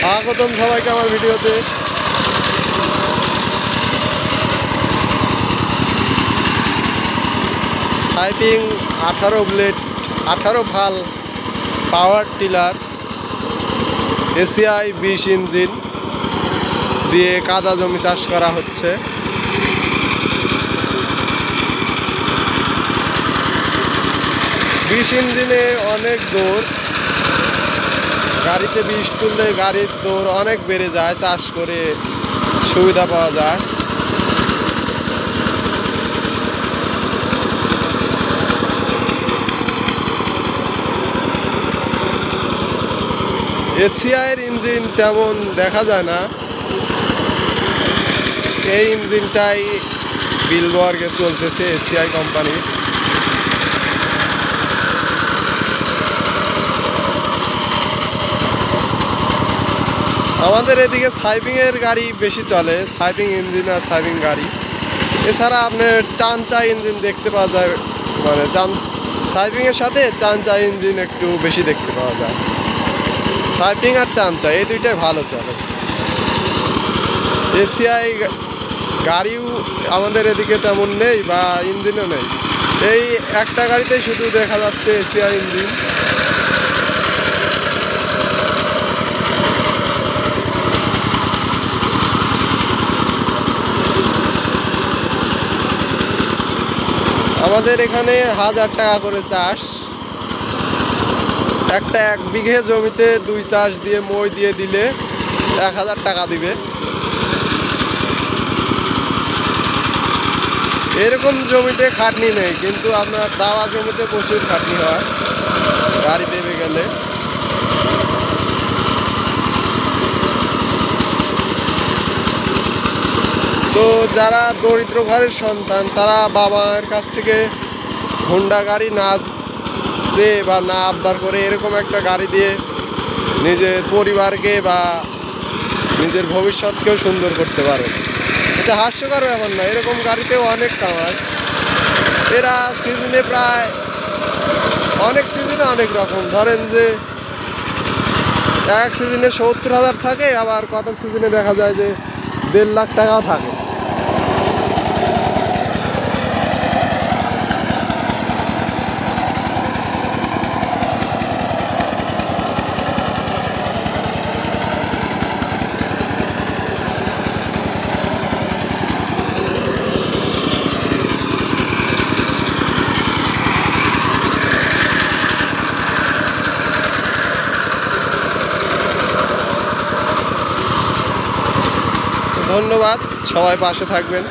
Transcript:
স্বাগতম সবাইকে আমার ভিডিওতে। সাইপিং 18 ব্লেড 18 ভাল পাওয়ার টিলার এসিআই 20 ইঞ্জিন দিয়ে কাদা জমি চাষ করা হচ্ছে। বিশ ইঞ্জিনে অনেক দৌড়, গাড়িতে 20 তুললে গাড়ির দৌড় অনেক বেড়ে যায়, চাষ করে সুবিধা পাওয়া যায়। এসিআইয়ের ইঞ্জিন তেমন দেখা যায় না, এই ইঞ্জিনটাই বিলবর্গে চলতেছে এসিআই কোম্পানি। আমাদের এদিকে সাইপিংয়ের গাড়ি বেশি চলে, সাইপিং ইঞ্জিন আর সাইপিং গাড়ি। এছাড়া আপনার চানচা ইঞ্জিন দেখতে পাওয়া যায়, মানে সাইপিংয়ের সাথে চানচা ইঞ্জিন একটু বেশি দেখতে পাওয়া যায়। সাইপিং আর চানচা এই দুইটাই ভালো চলে। এসিআই গাড়িও আমাদের এদিকে তেমন নেই বা ইঞ্জিনও নেই, এই একটা গাড়িতেই শুধু দেখা যাচ্ছে এসিআই ইঞ্জিন। আমাদের এখানে 1000 টাকা করে চাষ, একটা 1 বিঘে জমিতে 2 চাষ দিয়ে মই দিয়ে দিলে 1000 টাকা দিবে। এরকম জমিতে খাটনি নেই, কিন্তু আপনার দাওয়া জমিতে প্রচুর খাটনি হয় গাড়ি দেবে গেলে। তো যারা দরিদ্র ঘরের সন্তান, তারা বাবার কাছ থেকে হোন্ডা গাড়ি না চেয়ে বা না আবদার করে এরকম একটা গাড়ি দিয়ে নিজের পরিবারকে বা নিজের ভবিষ্যৎকেও সুন্দর করতে পারে। এটা হাস্যকর ব্যাপার না, এরকম গাড়িতেও অনেক কামায়। এরা সিজনে প্রায় অনেক সিজনে অনেক রকম, ধরেন যে এক সিজনে 70,000 থাকে, আবার কত সিজনে দেখা যায় যে 1.5 লাখ টাকাও থাকে। ধন্যবাদ, সবাই পাশে থাকবেন।